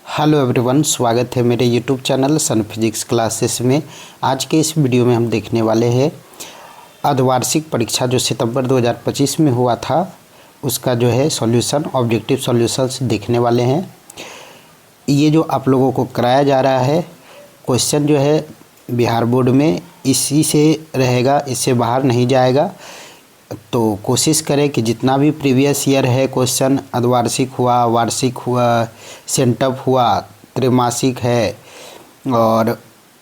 Hello everyone, स्वागत है मेरे यूट्यूब चैनल सन फिजिक्स क्लासेस में। आज के इस वीडियो में हम देखने वाले हैं अर्धवार्षिक परीक्षा जो सितंबर 2025 में हुआ था उसका जो है सॉल्यूशन, ऑब्जेक्टिव सॉल्यूशंस देखने वाले हैं। ये जो आप लोगों को कराया जा रहा है क्वेश्चन जो है बिहार बोर्ड में इसी से रहेगा, इससे बाहर नहीं जाएगा। तो कोशिश करें कि जितना भी प्रीवियस ईयर है क्वेश्चन, अर्धवार्षिक हुआ, वार्षिक हुआ, सेंटअप हुआ, त्रैमासिक है और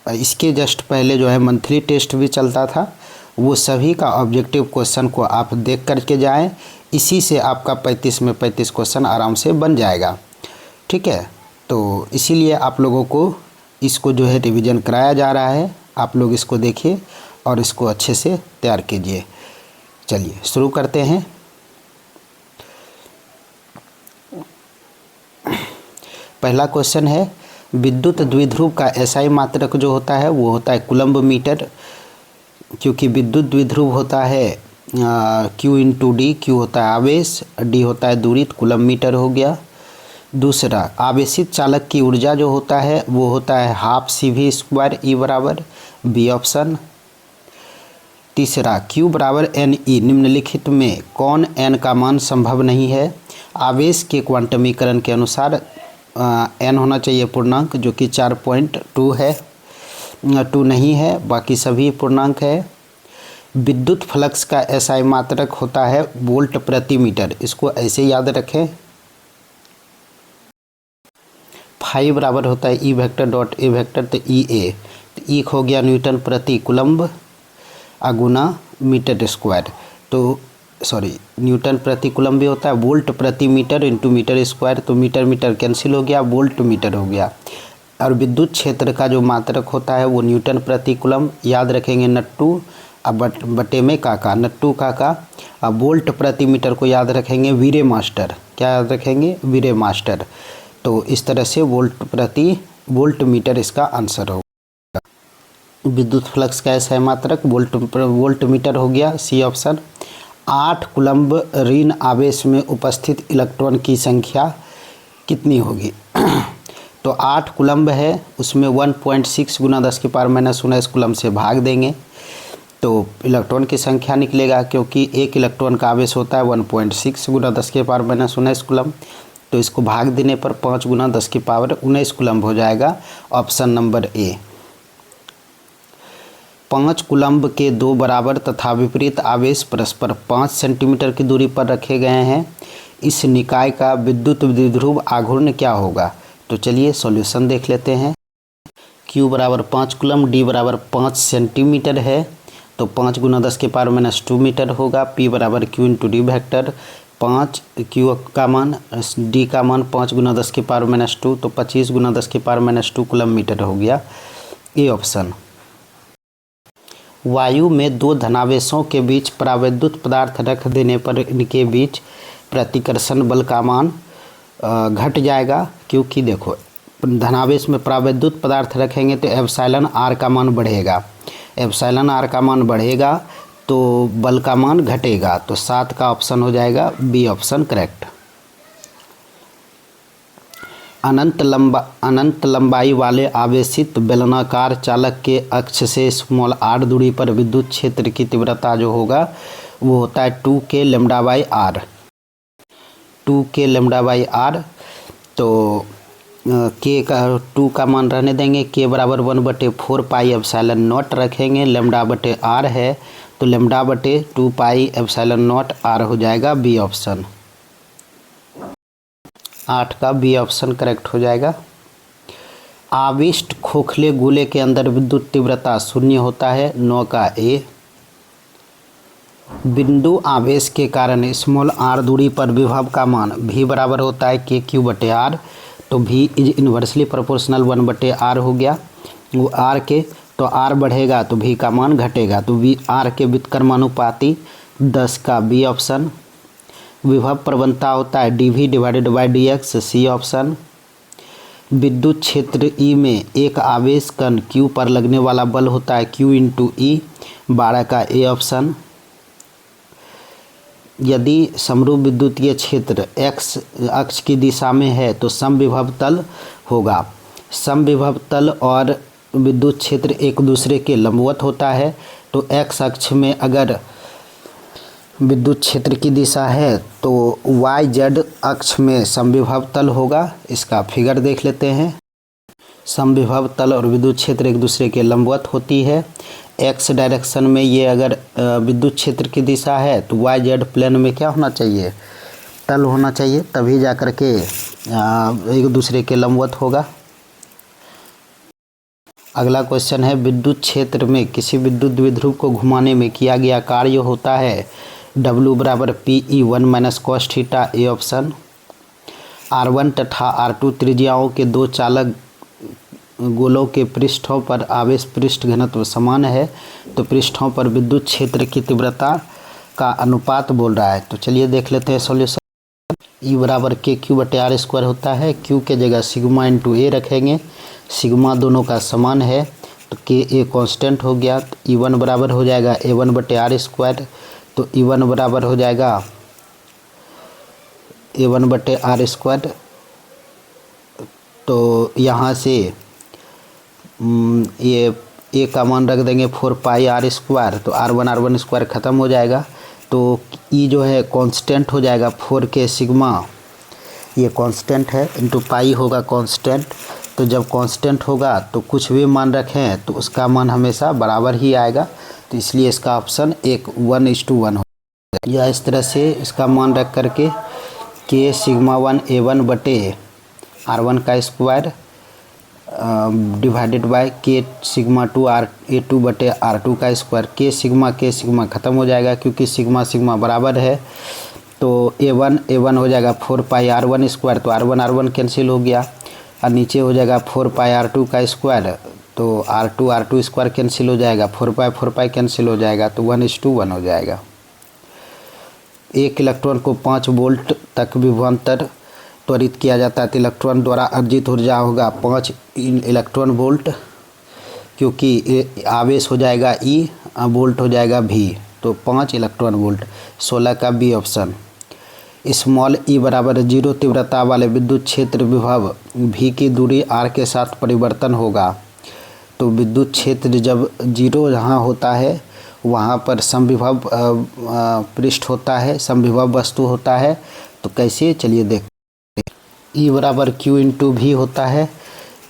इसके जस्ट पहले जो है मंथली टेस्ट भी चलता था, वो सभी का ऑब्जेक्टिव क्वेश्चन को आप देख करके जाएं। इसी से आपका 35 में 35 क्वेश्चन आराम से बन जाएगा। ठीक है, तो इसीलिए आप लोगों को इसको जो है रिवीजन कराया जा रहा है। आप लोग इसको देखिए और इसको अच्छे से तैयार कीजिए। चलिए शुरू करते हैं। पहला क्वेश्चन है, विद्युत द्विध्रुव का एसआई मात्रक जो होता है वो होता है कूलम्ब मीटर। क्योंकि विद्युत द्विध्रुव होता है Q इंटू डी, क्यू होता है आवेश, डी होता है दूरी, तो कूलम्ब मीटर हो गया। दूसरा, आवेशित चालक की ऊर्जा जो होता है वो होता है हाफ CV² E बराबर, बी ऑप्शन। तीसरा, Q बराबर NE निम्नलिखित में कौन n का मान संभव नहीं है? आवेश के क्वांटमीकरण के अनुसार n होना चाहिए पूर्णांक, जो कि 4.2 है, 2 नहीं है, बाकी सभी पूर्णांक है। विद्युत फ्लक्स का SI मात्रक होता है वोल्ट प्रति मीटर, इसको ऐसे याद रखें। फाई बराबर होता है E vector dot A vector, तो EA, तो E हो गया न्यूटन प्रति कूलम्ब अगुना मीटर स्क्वायर। तो न्यूटन प्रति कूलम्ब भी होता है वोल्ट प्रति मीटर इंटू मीटर स्क्वायर, तो मीटर मीटर कैंसिल हो गया, वोल्ट मीटर हो गया। और विद्युत क्षेत्र का जो मात्रक होता है वो न्यूटन प्रति कूलम्ब, याद रखेंगे नट्टू अब बटे में काका, नट्टू काका। अब वोल्ट प्रति मीटर को याद रखेंगे वीरे मास्टर, क्या याद रखेंगे? वीरे मास्टर। तो इस तरह से वोल्ट मीटर इसका आंसर होगा। विद्युत फ्लक्स का ऐसा मात्रक वोल्ट मीटर हो गया, सी ऑप्शन। 8 कूलम्ब ऋण आवेश में उपस्थित इलेक्ट्रॉन की संख्या कितनी होगी? तो 8 कूलम्ब है, उसमें 1.6 गुना 10⁻⁻19 कूलम्ब से भाग देंगे तो इलेक्ट्रॉन की संख्या निकलेगा। क्योंकि एक इलेक्ट्रॉन का आवेश होता है 1.6 गुना 10⁻⁻19 कूलम्ब, तो इसको भाग देने पर 5 गुना 10⁻19 कूलम्ब हो जाएगा। Option number A. 5 कूलम्ब के 2 बराबर तथा विपरीत आवेश परस्पर 5 सेंटीमीटर की दूरी पर रखे गए हैं। इस निकाय का विद्युत द्विध्रुव आघूर्ण क्या होगा? तो चलिए सॉल्यूशन देख लेते हैं। Q बराबर 5 कूलम्ब, D बराबर 5 सेंटीमीटर है, तो 5 गुना 10⁻⁻2 मीटर होगा। P बराबर Q into D vector, 5 Q का मान, D का मान 5 गुना 10⁻⁻2, तो 25 गुना 10⁻⁻2 कूलम्ब मीटर हो गया, ए ऑप्शन। वायु में 2 धनावेशों के बीच परावैद्युत पदार्थ रख देने पर इनके बीच प्रतिकर्षण बल का मान घट जाएगा। क्योंकि देखो, धनावेश में परावैद्युत पदार्थ रखेंगे तो एप्सिलॉन R का मान बढ़ेगा, एप्सिलॉन R का मान बढ़ेगा तो बल का मान घटेगा। तो 7 का ऑप्शन हो जाएगा, बी ऑप्शन करेक्ट। अनंत लंबाई वाले आवेशित बेलनाकार चालक के अक्ष से r दूरी पर विद्युत क्षेत्र की तीव्रता जो होगा वो होता है 2k λ/r, 2k λ/r। तो k का 2 का मान रहने देंगे, k बराबर 1/4 पाई एप्सिलॉन नॉट रखेंगे, λ/r है तो λ/2 पाई एप्सिलॉन नॉट r हो जाएगा, बी ऑप्शन। 8 का बी ऑप्शन करेक्ट हो जाएगा। आविष्ट खोखले गोले के अंदर विद्युत तीव्रता 0 होता है, 9 का ए। बिंदु आवेश के कारण r दूरी पर विभव का मान v बराबर होता है KQ/r, तो v is inversely proportional 1/r हो गया। वो r के तो r बढ़ेगा तो v का मान घटेगा, तो v r के व्युत्क्रमानुपाती 10 का बी ऑप्शन। विभव प्रवणता होता है dV/dx, सी ऑप्शन। विद्युत क्षेत्र E में एक आवेश कण Q पर लगने वाला बल होता है Q इंटू E, 12 का ए ऑप्शन। यदि समरूप विद्युतीय क्षेत्र x अक्ष की दिशा में है तो समविभव तल होगा। समविभव तल और विद्युत क्षेत्र एक दूसरे के लंबवत होता है। तो x अक्ष में अगर विद्युत क्षेत्र की दिशा है तो y z अक्ष में समविभव तल होगा। इसका फिगर देख लेते हैं। समविभव तल और विद्युत क्षेत्र एक दूसरे के लंबवत होती है। x डायरेक्शन में ये अगर विद्युत क्षेत्र की दिशा है तो y z प्लेन में क्या होना चाहिए, तल होना चाहिए, तभी जा कर के एक दूसरे के लंबवत होगा। अगला क्वेश्चन है, विद्युत क्षेत्र में किसी विद्युत द्विध्रुव को घुमाने में किया गया कार्य होता है W बराबर PE1 minus cos theta. A option. R1 तथा R2 त्रिज्याओं के दो चालक गोलों के पृष्ठों पर आवेश पृष्ठ घनत्व समान है तो पृष्ठों पर विद्युत क्षेत्र की तीव्रता का अनुपात बोल रहा है। तो चलिए देख लेते हैं सॉल्यूशन। E बराबर KQ/R² होता है। Q के जगह सिग्मा इंटू ए रखेंगे। सिग्मा दोनों का समान है तो KA कांस्टेंट हो गया। तो E1 बराबर हो जाएगा A1/R²। तो E1 बराबर हो जाएगा A1/R²। तो यहाँ से ये ए का मान रख देंगे 4πr²। तो R1 ख़त्म हो जाएगा। तो ई जो है कांस्टेंट हो जाएगा 4K सिग्मा, ये कांस्टेंट है, इंटू पाई होगा कांस्टेंट। तो जब कांस्टेंट होगा तो कुछ भी मान रखें तो उसका मान हमेशा बराबर ही आएगा। तो इसलिए इसका ऑप्शन 1:1 हो। या इस तरह से इसका मान रख करके K सिग्मा 1 A1/R1 का square divided by K sigma 2 A2/R2 का स्क्वायर। K सिग्मा ख़त्म हो जाएगा क्योंकि सिग्मा बराबर है। तो A1 हो जाएगा 4πr1²। तो R1 कैंसिल हो गया और नीचे हो जाएगा 4πr2 का स्क्वायर। तो R2 स्क्वायर कैंसिल हो जाएगा, 4π कैंसिल हो जाएगा। तो 1:1 हो जाएगा। एक इलेक्ट्रॉन को 5 वोल्ट तक विभवांतर त्वरित किया जाता है तो इलेक्ट्रॉन द्वारा अर्जित ऊर्जा होगा 5 इलेक्ट्रॉन वोल्ट, क्योंकि आवेश हो जाएगा E, वोल्ट हो जाएगा V। तो 5 इलेक्ट्रॉन वोल्ट। 16 का बी ऑप्शन। स्मॉल e बराबर 0 तीव्रता वाले विद्युत क्षेत्र विभव V की दूरी r के साथ परिवर्तन होगा। तो विद्युत क्षेत्र जब 0 जहाँ होता है वहाँ पर समविभव पृष्ठ होता है, समविभव वस्तु होता है। तो कैसे, चलिए देखते हैं। E बराबर Q इंटू V होता है।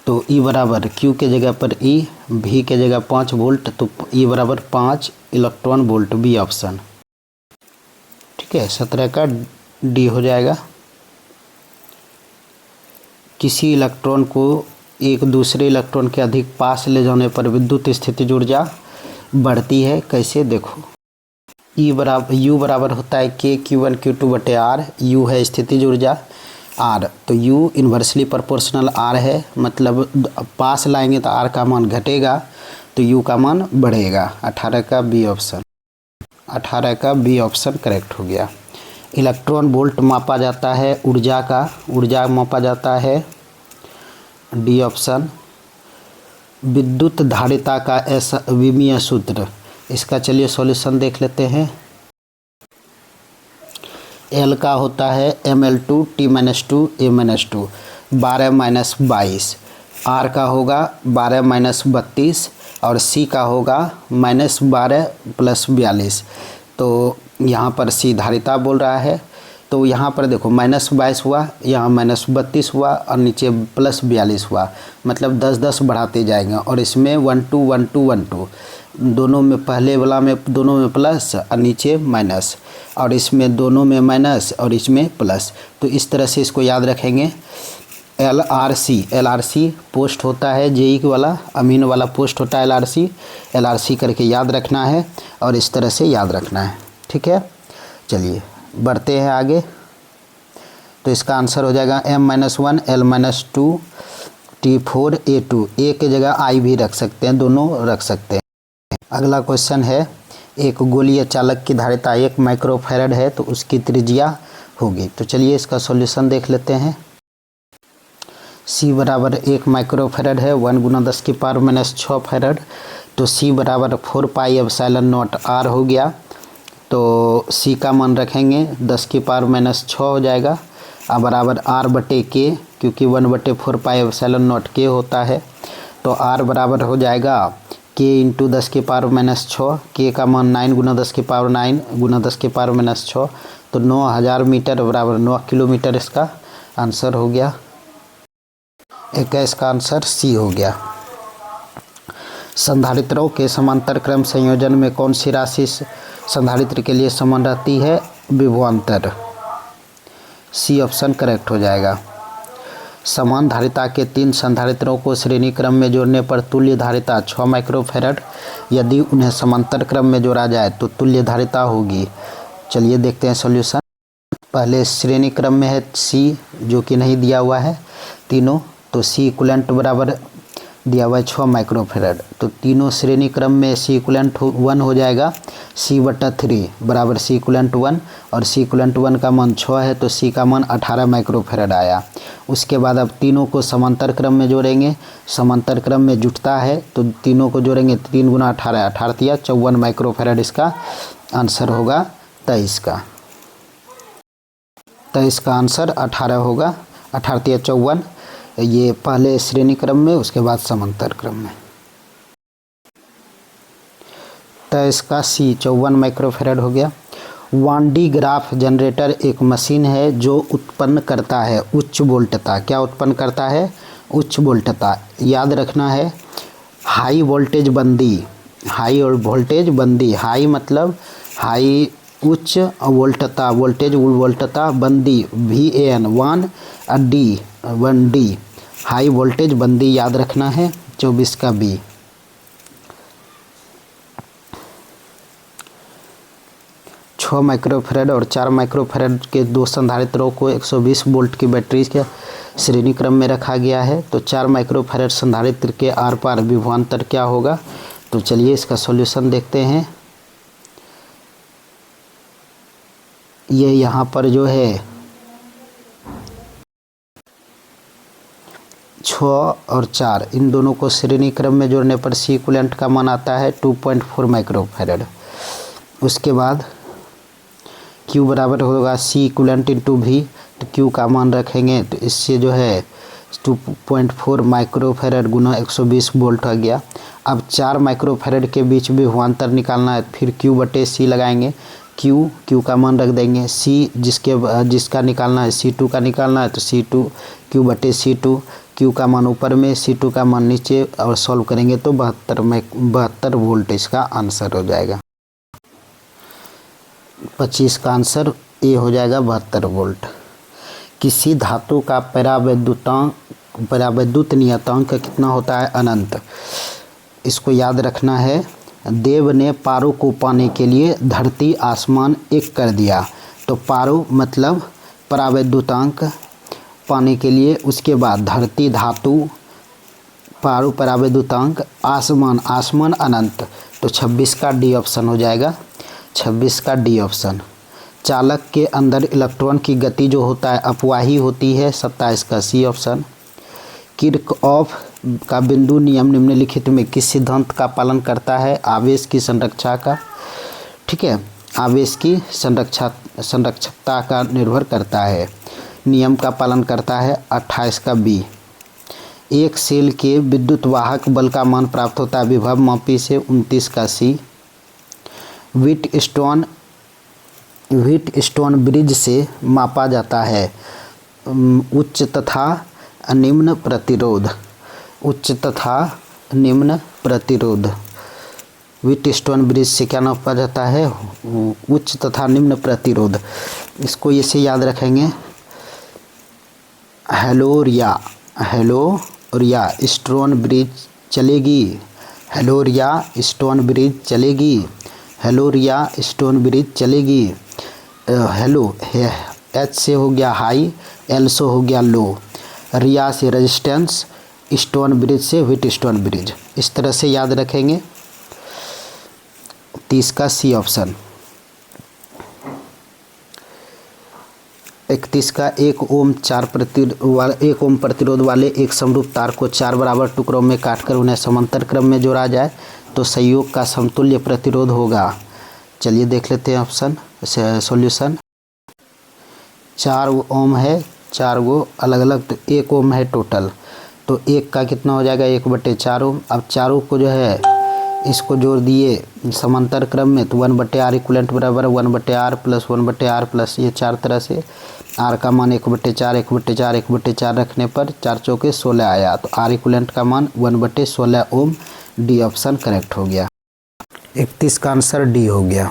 तो E बराबर Q के जगह पर E, V के जगह 5 वोल्ट। तो E बराबर 5 इलेक्ट्रॉन वोल्ट, बी ऑप्शन। ठीक है, 17 का डी हो जाएगा। किसी इलेक्ट्रॉन को एक दूसरे इलेक्ट्रॉन के अधिक पास ले जाने पर विद्युत स्थितिज ऊर्जा बढ़ती है। कैसे, देखो। U बराबर होता है K Q1 Q2/R। U है स्थितिज ऊर्जा, R तो U इन्वर्सली प्रोपोर्शनल R है, मतलब पास लाएंगे तो R का मान घटेगा तो U का मान बढ़ेगा। 18 का बी ऑप्शन। 18 का बी ऑप्शन करेक्ट हो गया। इलेक्ट्रॉन वोल्ट मापा जाता है ऊर्जा मापा जाता है, डी ऑप्शन। विद्युत धारिता का ऐसा विमीय सूत्र, इसका चलिए सॉल्यूशन देख लेते हैं। L का होता है ml2 t-2 a-2 12-22। R का होगा 12-32 और C का होगा -12 + 42। तो यहाँ पर C धारिता बोल रहा है। तो यहाँ पर देखो -22 हुआ, यहाँ -32 हुआ और नीचे +42 हुआ, मतलब 10-10 बढ़ाते जाएंगे। और इसमें 1-2 दोनों में, पहले वाला में दोनों में प्लस और नीचे माइनस, और इसमें दोनों में माइनस और इसमें प्लस। तो इस तरह से इसको याद रखेंगे। LRC पोस्ट होता है, जेई वाला अमीन वाला पोस्ट होता है LRC करके याद रखना है और इस तरह से याद रखना है। ठीक है, चलिए बढ़ते हैं आगे। तो इसका आंसर हो जाएगा m-1 L-2 T4 A2। ए के जगह I भी रख सकते हैं, दोनों रख सकते हैं। अगला क्वेश्चन है, एक गोलीय चालक की धारिता 1 माइक्रोफैरड है तो उसकी त्रिज्या होगी। तो चलिए इसका सॉल्यूशन देख लेते हैं। C बराबर 1 माइक्रोफैरड है, 1 × 10⁻⁻6 फैरड। तो C बराबर 4πε0 R हो गया। तो सी का मान रखेंगे 10⁻⁻6 हो जाएगा। अब बराबर R बटे के, क्योंकि 1/4πε0 के होता है, तो R बराबर हो जाएगा के इंटू 10⁻⁻6। के का मान 9 × 10⁻9 × 10⁻⁻6, तो 9000 मीटर बराबर 9 किलोमीटर इसका आंसर हो गया। 21 का आंसर सी हो गया। संधारित्रों के समांतर क्रम संयोजन में कौन सी राशि संधारित्र के लिए समान रहती है? विभवांतर। सी ऑप्शन करेक्ट हो जाएगा। समान धारिता के 3 संधारित्रों को श्रेणी क्रम में जोड़ने पर तुल्य धारिता 6 माइक्रोफैरड, यदि उन्हें समांतर क्रम में जोड़ा जाए तो तुल्य धारिता होगी। चलिए देखते हैं सॉल्यूशन। पहले श्रेणी क्रम में है सी, जो कि नहीं दिया हुआ है तीनों, तो सी इक्वलेंट बराबर दिया हुआ है 6 माइक्रोफैरड, तो तीनों श्रेणी क्रम में सी इक्वलेंट 1 हो जाएगा। C/3 बराबर सी इक्वलेंट 1, और सी इक्वलेंट 1 का मान 6 है, तो सी का मान 18 माइक्रोफैरड आया। उसके बाद अब तीनों को समांतर क्रम में जोड़ेंगे, समांतर क्रम में जुटता है तो तीनों को जोड़ेंगे, 3 × 18, 18 × 54 माइक्रोफैरड इसका आंसर होगा 23 का। 23 का आंसर 18 होगा। 18 × 54, ये पहले श्रेणी क्रम में, उसके बाद समांतर क्रम में। 23 का सी 54 माइक्रोफैरड हो गया। वान डी ग्राफ जनरेटर एक मशीन है जो उत्पन्न करता है उच्च वोल्टता। क्या उत्पन्न करता है? उच्च वोल्टता। याद रखना है हाई वोल्टेज बंदी, हाई और वोल्टेज बंदी। हाई मतलब हाई उच्च, वोल्टता वोल्टेज वोल्टता, बंदी VAN 1 D 1D, high voltage बंदी याद रखना है। 24 का बी। छः माइक्रोफैरड और 4 माइक्रोफैरड के 2 संधारित्रों को 120 वोल्ट की बैटरी के श्रेणी क्रम में रखा गया है, तो 4 माइक्रोफैरड संधारित्र के आर पार विभवांतर क्या होगा? तो चलिए इसका सॉल्यूशन देखते हैं। ये यहाँ पर जो है 6 और 4 इन दोनों को श्रेणी क्रम में जोड़ने पर सी इक्वलेंट का मान आता है 2.4 माइक्रोफैरड। उसके बाद Q बराबर होगा सी इक्वलेंट इंटू भी, तो Q का मान रखेंगे तो इससे जो है 2.4 माइक्रोफैरड गुना 120 वोल्ट हो गया। अब 4 माइक्रोफैरड के बीच विभवांतर निकालना है, फिर Q/C लगाएंगे। Q का मान रख देंगे। C जिसका निकालना है C2 का निकालना है, तो C2 Q/C2, Q का मान ऊपर में, C2 का मान नीचे, और सॉल्व करेंगे तो 72 वोल्ट इसका आंसर हो जाएगा। 25 का आंसर ए हो जाएगा 72 वोल्ट। किसी धातु का परावैद्युत नियतांक कितना होता है? अनंत। इसको याद रखना है। देव ने पारो को पाने के लिए धरती आसमान एक कर दिया, तो पारो मतलब परावैद्युतांक पाने के लिए, उसके बाद धरती धातु, पारो परावैद्युतांक, आसमान अनंत, तो 26 का डी ऑप्शन हो जाएगा। 26 का डी ऑप्शन। चालक के अंदर इलेक्ट्रॉन की गति जो होता है अपवाही होती है, 27 का सी ऑप्शन। किरचॉफ का बिंदु नियम निम्नलिखित में किस सिद्धांत का पालन करता है? आवेश की संरक्षा का। ठीक है, आवेश की संरक्षकता का निर्भर करता है, नियम का पालन करता है। 28 का बी। एक सेल के विद्युत वाहक बल का मान प्राप्त होता है विभव मापी से, 29 का सी। व्हीटस्टोन ब्रिज से मापा जाता है उच्च तथा निम्न प्रतिरोध। उच्च तथा निम्न प्रतिरोध। व्हीटस्टोन ब्रिज से क्या नापा जाता है? उच्च तथा निम्न प्रतिरोध। इसको ऐसे याद रखेंगे। हेलोरिया स्टोन ब्रिज चलेगी, हेलोरिया स्टोन ब्रिज चलेगी, हेलोरिया स्टोन ब्रिज चलेगी। हेलो एच से हो गया हाई, एल से हो गया लो, रिया से रेजिस्टेंस, स्टोन ब्रिज से व्हीटस्टोन ब्रिज। इस तरह से याद रखेंगे। 30 का सी ऑप्शन। 31 का 1 ओम प्रतिरोध वाले एक समरूप तार को 4 बराबर टुकड़ों में काटकर उन्हें समांतर क्रम में जोड़ा जाए तो संयोग का समतुल्य प्रतिरोध होगा चलिए देख लेते हैं ऑप्शन सॉल्यूशन। 4 ओम है, 4 गो अलग अलग, तो 1 ओम है टोटल, तो 1 का कितना हो जाएगा 1/4 ओम। अब चारों को जो है इसको जोड़ दिए समांतर क्रम में, तो 1/r इक्वलेंट बराबर 1/r प्लस 1/r प्लस ये 4 तरह से r का मान 1/4 1/4 1/4 रखने पर 4 चौके 16 आया, तो r इक्वलेंट का मान 1/16 ओम। डी ऑप्शन करेक्ट हो गया। 31 का आंसर डी हो गया।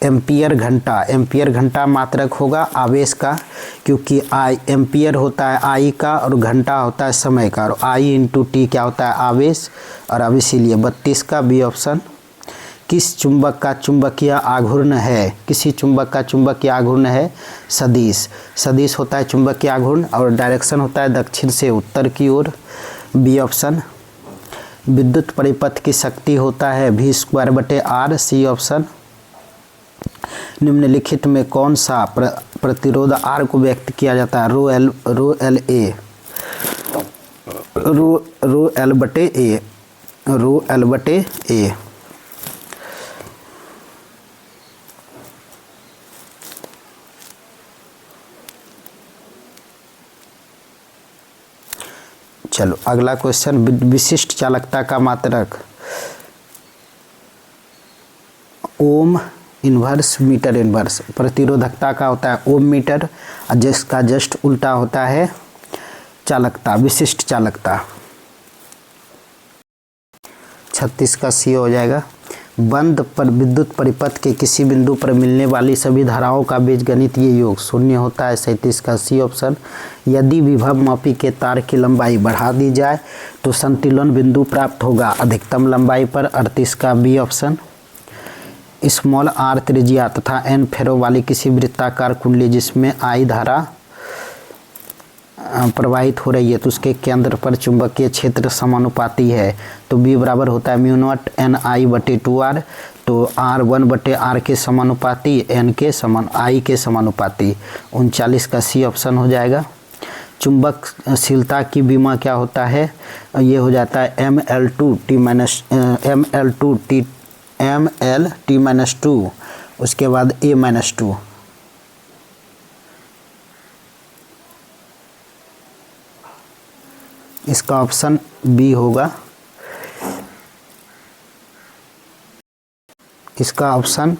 एम्पियर घंटा, एम्पियर घंटा मात्रक होगा आवेश का, क्योंकि आई एम्पियर होता है आई का और घंटा होता है समय का, और आई इंटू टी क्या होता है आवेश, और अब इसीलिए 32 का बी ऑप्शन। किस चुंबक का चुंबकीय आघूर्ण है, किसी चुंबक का चुंबकीय आघूर्ण है सदिश। सदिश होता है चुंबकीय आघूर्ण और डायरेक्शन होता है दक्षिण से उत्तर की ओर, बी ऑप्शन। विद्युत परिपथ की शक्ति होता है v²/r, सी ऑप्शन। निम्नलिखित में कौन सा प्रतिरोध R को व्यक्त किया जाता है, रो L बटे A। चलो अगला क्वेश्चन, विशिष्ट चालकता का मात्रक ओम इन्वर्स मीटर इन्वर्स। प्रतिरोधकता का होता है ओम मीटर, जिसका जस्ट उल्टा होता है चालकता, विशिष्ट चालकता। 36 का सी हो जाएगा। बंद पर विद्युत परिपथ के किसी बिंदु पर मिलने वाली सभी धाराओं का बीजगणितीय योग शून्य होता है, 37 का सी ऑप्शन। यदि विभव मापी के तार की लंबाई बढ़ा दी जाए तो संतुलन बिंदु प्राप्त होगा अधिकतम लंबाई पर, 38 का बी ऑप्शन। स्मॉल r त्रिज्या तथा n फेरों वाली किसी वृत्ताकार कुंडली जिसमें I धारा प्रवाहित हो रही है, तो उसके केंद्र पर चुंबकीय क्षेत्र समानुपाती है, तो B बराबर होता है μ0 Ni/2r, तो R 1/r के समानुपाती, N के समान, I के समानुपाती, 39 का सी ऑप्शन हो जाएगा। चुंबकशीलता की विमा क्या होता है, ये हो जाता है ml/t-2, उसके बाद a-2। इसका ऑप्शन बी होगा। इसका ऑप्शन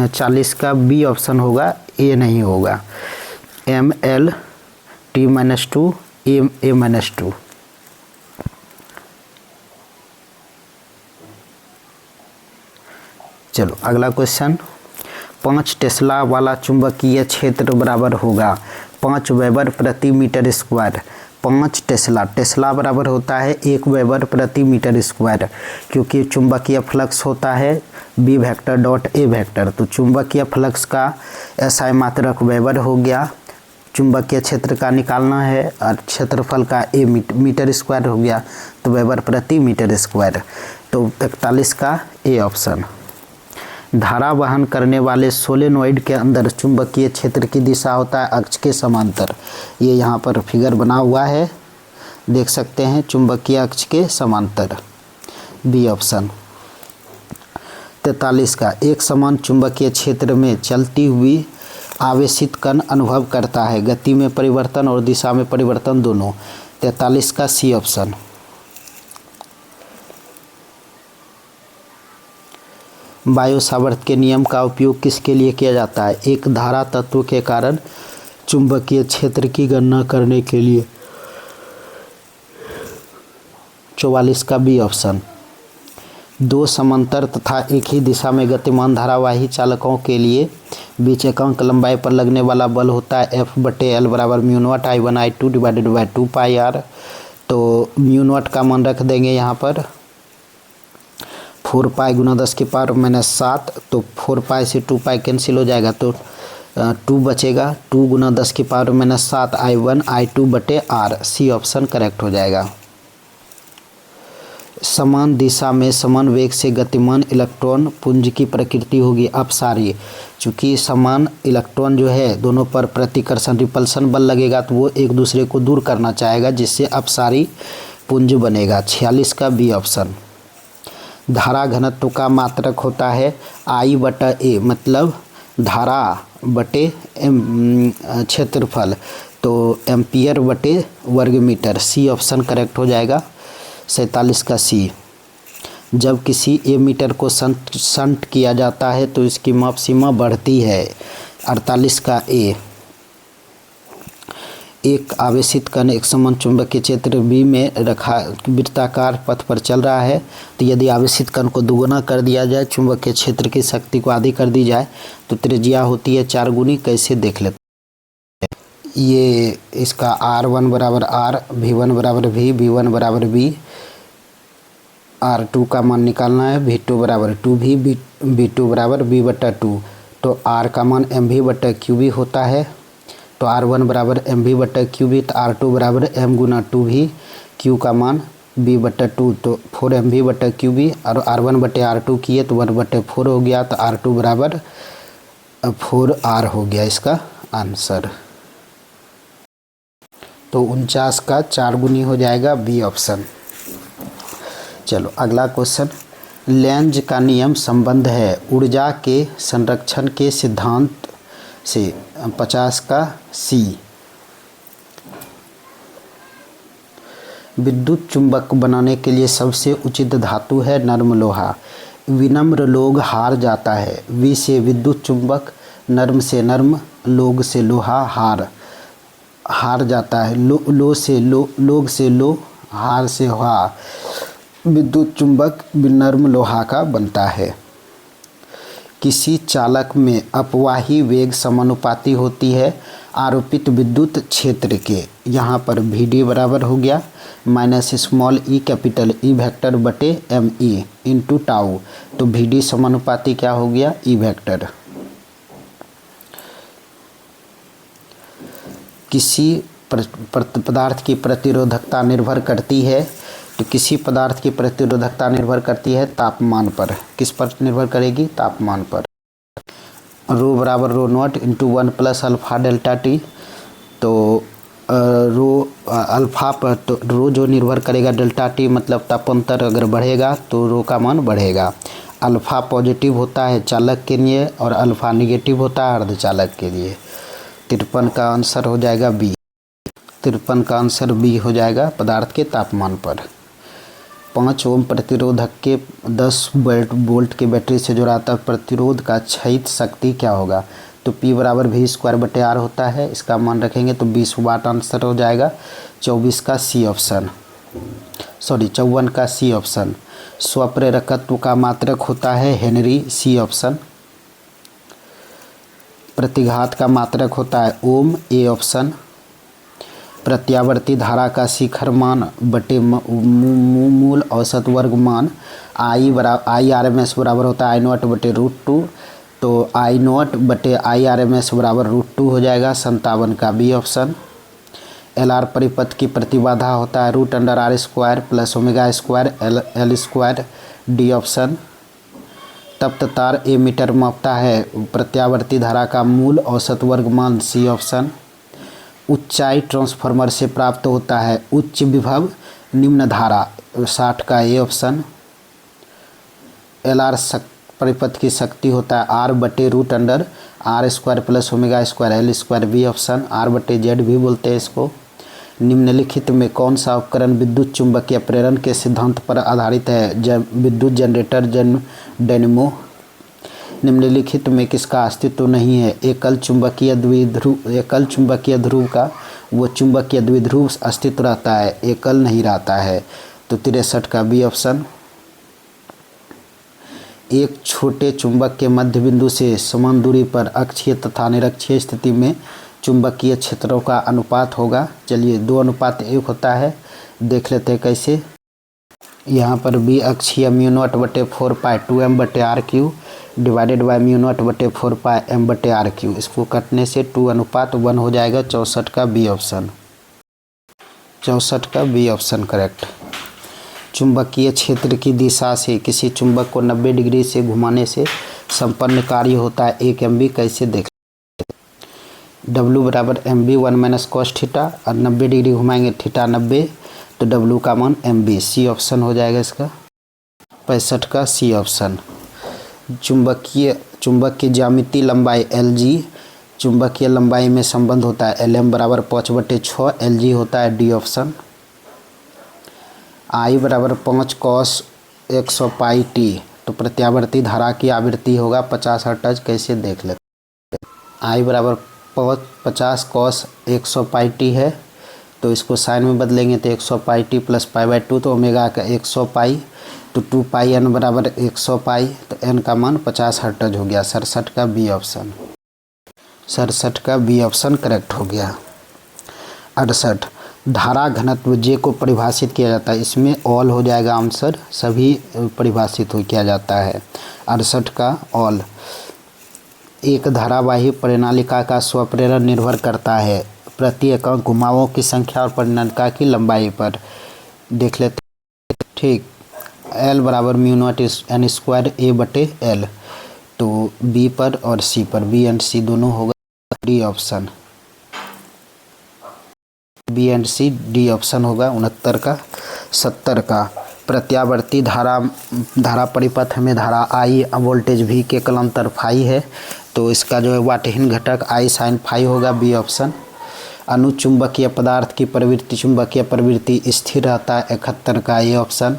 40 का बी ऑप्शन होगा, ए नहीं होगा। ml/t-2 a-2। चलो अगला क्वेश्चन, 5 टेस्ला वाला चुंबकीय क्षेत्र बराबर होगा 5 वेबर प्रति मीटर स्क्वायर। 5 टेस्ला बराबर होता है 1 वेबर प्रति मीटर स्क्वायर, क्योंकि चुंबकीय फ्लक्स होता है B vector dot A vector, तो चुंबकीय फ्लक्स का SI मात्रक वेबर हो गया। चुंबकीय क्षेत्र का निकालना है और क्षेत्रफल का ए मीटर स्क्वायर हो गया, तो वेबर प्रति मीटर स्क्वायर, तो 41 का ए ऑप्शन। धारा वहन करने वाले सोलेनोइड के अंदर चुंबकीय क्षेत्र की दिशा होता है अक्ष के समांतर। ये यहाँ पर फिगर बना हुआ है, देख सकते हैं, चुंबकीय अक्ष के समांतर, बी ऑप्शन। 43 का, एक समान चुंबकीय क्षेत्र में चलती हुई आवेशित कण अनुभव करता है गति में परिवर्तन और दिशा में परिवर्तन दोनों, 43 का सी ऑप्शन। बायो सावर्त के नियम का उपयोग किसके लिए किया जाता है, एक धारा तत्व के कारण चुंबकीय क्षेत्र की गणना करने के लिए, 44 का बी ऑप्शन। 2 समांतर तथा एक ही दिशा में गतिमान धारावाही चालकों के लिए बीच एकांक लंबाई पर लगने वाला बल होता है F/L बराबर μ0 I1 I2 divided by 2 pi r। तो μ0 का मान रख देंगे यहाँ पर 4 पाई गुना 10⁻⁷, तो 4 पाई से 2 पाई कैंसिल हो जाएगा, तो 2 बचेगा, 2 गुना 10⁻⁷ I1 I2 बटे r, सी ऑप्शन करेक्ट हो जाएगा। समान दिशा में समान वेग से गतिमान इलेक्ट्रॉन पुंज की प्रकृति होगी अपसारी। चूँकि समान इलेक्ट्रॉन जो है दोनों पर प्रतिकर्षण रिपल्सन बल लगेगा, तो वो एक दूसरे को दूर करना चाहेगा, जिससे अपसारी पुंज बनेगा, 46 का बी ऑप्शन। धारा घनत्व का मात्रक होता है I/A, मतलब धारा बटे क्षेत्रफल, तो एम्पियर बटे वर्ग मीटर। सी ऑप्शन करेक्ट हो जाएगा 47 का सी। जब किसी एमीटर को संट किया जाता है तो इसकी माप सीमा बढ़ती है। 48 का ए। एक आवेशित कण एक समान चुंबकीय क्षेत्र बी में रखा वृत्ताकार पथ पर चल रहा है, तो यदि आवेशित कण को दुगुना कर दिया जाए, चुंबकीय क्षेत्र की शक्ति को आधी कर दी जाए, तो त्रिज्या होती है 4 गुनी। कैसे देख लेते हैं। ये इसका R1 बराबर R, V1 बराबर V, V1 बराबर V, R2 का मान निकालना है, V2 बराबर 2V, V2 बराबर V/2। तो R का मान MV/QV होता है, तो R1 बराबर MV/QV, तो R2 बराबर M गुना 2V, Q का मान V/2, तो 4MV/QV, और R1/R2 किए तो 1/4 हो गया, तो R2 बराबर 4R हो गया इसका आंसर। तो 49 का 4 गुनी हो जाएगा बी ऑप्शन। चलो अगला क्वेश्चन। लेंज का नियम संबंध है ऊर्जा के संरक्षण के सिद्धांत से। 50 का सी। विद्युत चुंबक बनाने के लिए सबसे उचित धातु है नर्म लोहा। विनम्र लोग हार जाता है। वी से विद्युत चुंबक, नर्म से नर्म, लोग से लोहा, हार जाता है। लो से लो, लोग से लो, हार से हा। विद्युत चुंबक नर्म लोहा का बनता है। किसी चालक में अपवाही वेग समानुपाती होती है आरोपित विद्युत क्षेत्र के। यहाँ पर VD बराबर हो गया -small e capital E vector बटे ME इंटू टाउ। तो VD समानुपाती क्या हो गया E वेक्टर। किसी पदार्थ की प्रतिरोधकता निर्भर करती है, तो किसी पदार्थ की प्रतिरोधकता निर्भर करती है तापमान पर। किस पर निर्भर करेगी? तापमान पर। रो बराबर rho not into 1 plus alpha delta T. तो रो अल्फ़ा पर, तो रो जो निर्भर करेगा डेल्टा टी, मतलब तापांतर अगर बढ़ेगा तो रो का मान बढ़ेगा। अल्फ़ा पॉजिटिव होता है चालक के लिए और अल्फ़ा निगेटिव होता है अर्धचालक के लिए। 53 का आंसर हो जाएगा बी। 53 का आंसर बी हो जाएगा पदार्थ के तापमान पर। 5 ओम प्रतिरोधक के 10 वोल्ट के बैटरी से जुड़ाता प्रतिरोध का क्षयित शक्ति क्या होगा? तो P बराबर V²/R होता है। इसका मान रखेंगे तो 20 वाट आंसर हो जाएगा। 24 का सी ऑप्शन, 54 का सी ऑप्शन। स्वप्रेरकत्व का मात्रक होता है हेनरी, सी ऑप्शन। प्रतिघात का मात्रक होता है ओम, ए ऑप्शन। प्रत्यावर्ती धारा का शिखर मान बटे मूल औसत वर्ग मान IRMS बराबर होता है I0/√2। तो I0/IRMS बराबर √2 हो जाएगा। 57 का बी ऑप्शन। LR परिपथ की प्रतिबाधा होता है √R² plus ω² L² D option. तप्त तार एमीटर मापता है प्रत्यावर्ती धारा का मूल औसत वर्ग मान, सी ऑप्शन। ऊंचाई ट्रांसफार्मर से प्राप्त होता है उच्च विभव निम्न धारा, 60 का ए ऑप्शन। LR परिपथ की शक्ति होता है R/√R² plus ω² L² B option. R/Z भी बोलते हैं इसको। निम्नलिखित में कौन सा उपकरण विद्युत चुंबकीय प्रेरण के सिद्धांत पर आधारित है? विद्युत जनरेटर, डायनेमो। निम्नलिखित में किसका अस्तित्व नहीं है? एकल चुंबकीय ध्रुव का वो चुंबकीय द्विध्रुव अस्तित्व रहता है, एकल नहीं रहता है। तो 63 का बी ऑप्शन। एक छोटे चुंबक के मध्य बिंदु से समान दूरी पर अक्षीय तथा निरक्षीय स्थिति में चुंबकीय क्षेत्रों का अनुपात होगा। चलिए 2:1 होता है, देख लेते हैं कैसे। यहाँ पर बी अक्षीय μ0/4π 2m/r³ डिवाइडेड बाय μ0/4π m/r³। इसको कटने से 2:1 हो जाएगा। 64 का बी ऑप्शन। 64 का बी ऑप्शन करेक्ट। चुंबकीय क्षेत्र की दिशा से किसी चुंबक को 90 डिग्री से घुमाने से संपन्न कार्य होता है 1 MB। कैसे देख? W बराबर MB 1 - cos थीटा, और 90 डिग्री घुमाएंगे थीटा 90, तो W का मान MB, सी ऑप्शन हो जाएगा इसका। 65 का सी ऑप्शन। चुंबक की ज्यामितीय लंबाई Lg, चुंबकीय लंबाई में संबंध होता है Lm बराबर 5/6, Lg होता है डी ऑप्शन। I बराबर 5 cos 100 पाई टी, तो प्रत्यावर्ती धारा की आवृत्ति होगा 50 हर्ट्ज। कैसे देख लेते हैं। I बराबर 50 cos 100 पाई टी है, तो इसको साइन में बदलेंगे तो 100 पाई टी प्लस π/2, तो ओमेगा का 100 पाई, तो 2 पाई n बराबर 100 पाई, तो n का मान 50 हर्ट्ज हो गया। 67 का बी ऑप्शन, 67 का बी ऑप्शन करेक्ट हो गया। 68 धारा घनत्व J को परिभाषित किया जाता है, इसमें ऑल हो जाएगा आंसर, सभी परिभाषित किया जाता है। 68 का ऑल। एक धारावाही परिनालिका का स्वप्रेरण निर्भर करता है प्रति एकांक घुमावों की संख्या और परिनालिका की लंबाई पर। देख लेते हैं। ठीक, L बराबर μ0 n²a/L, तो B पर और C पर, B एंड C दोनों होगा D option, B and C D option होगा 69 का। 70 का प्रत्यावर्ती धारा परिपथ में धारा I वोल्टेज V के कलांतर फाई है, तो इसका जो है वाटहीन घटक I साइन फाई होगा, बी ऑप्शन। अनुचुंबकीय पदार्थ की प्रवृत्ति, चुंबकीय प्रवृत्ति स्थिर रहता है 71 का ए ऑप्शन।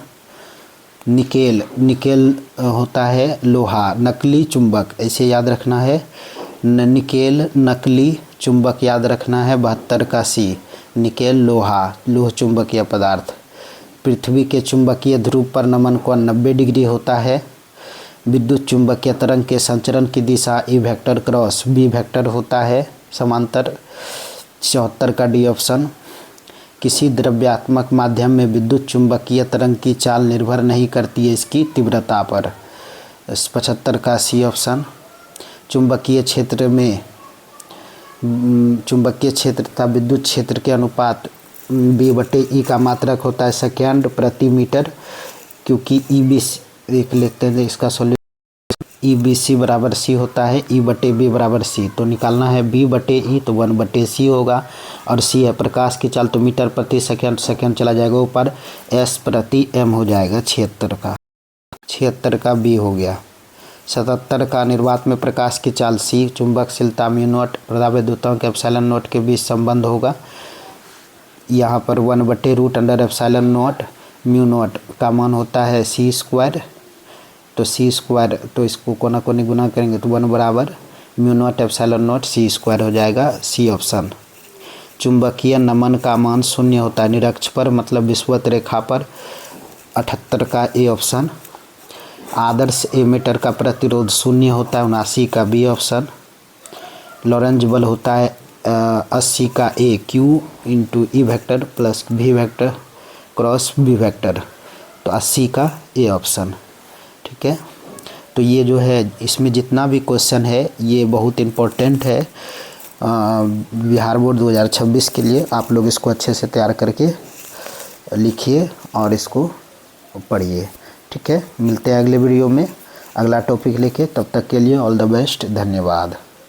निकेल होता है लोहा, नकली चुंबक, ऐसे याद रखना है। निकेल नकली चुंबक याद रखना है 72 का सी। निकेल लोह चुंबकीय पदार्थ। पृथ्वी के चुंबकीय ध्रुव पर नमन कोण 90 डिग्री होता है। विद्युत चुंबकीय तरंग के संचरण की दिशा E vector cross B vector होता है समांतर। 74 का डी ऑप्शन। किसी द्रव्यात्मक माध्यम में विद्युत चुंबकीय तरंग की चाल निर्भर नहीं करती है इसकी तीव्रता पर। 75 का सी ऑप्शन। चुंबकीय क्षेत्र तथा विद्युत क्षेत्र के अनुपात B/E का मात्रक होता है सेकेंड प्रति मीटर, क्योंकि एक लिखते हैं इसका सॉल्यूशन EBC बराबर C होता है, E/B बराबर C, तो निकालना है B/E, तो 1/C होगा, और C है प्रकाश की चाल, तो मीटर प्रति सेकेंड चला जाएगा ऊपर, S प्रति M हो जाएगा। 76 का B हो गया। 77 का निर्वात में प्रकाश की चाल C, चुंबकशीलता μ0 प्रदाविद्युतांक ε0 के बीच संबंध होगा। यहाँ पर 1/√ε0 μ0 का मान होता है C², तो C², तो इसको कोना कोनी गुना करेंगे तो 1 बराबर μ0 ε0 C² हो जाएगा, सी ऑप्शन। चुंबकीय नमन का मान 0 होता है निरक्ष पर, मतलब विषुवत रेखा पर। 78 का ए ऑप्शन। आदर्श एमीटर का प्रतिरोध 0 होता है 79 का बी ऑप्शन। लॉरेंज बल होता है 80 का ए, Q × E vector plus V vector cross B vector, तो 80 का ए ऑप्शन। ठीक है, तो ये जो है इसमें जितना भी क्वेश्चन है ये बहुत इम्पोर्टेंट है बिहार बोर्ड 2026 के लिए। आप लोग इसको अच्छे से तैयार करके लिखिए और इसको पढ़िए। ठीक है, मिलते हैं अगले वीडियो में अगला टॉपिक लेके, तब तक के लिए ऑल द बेस्ट, धन्यवाद।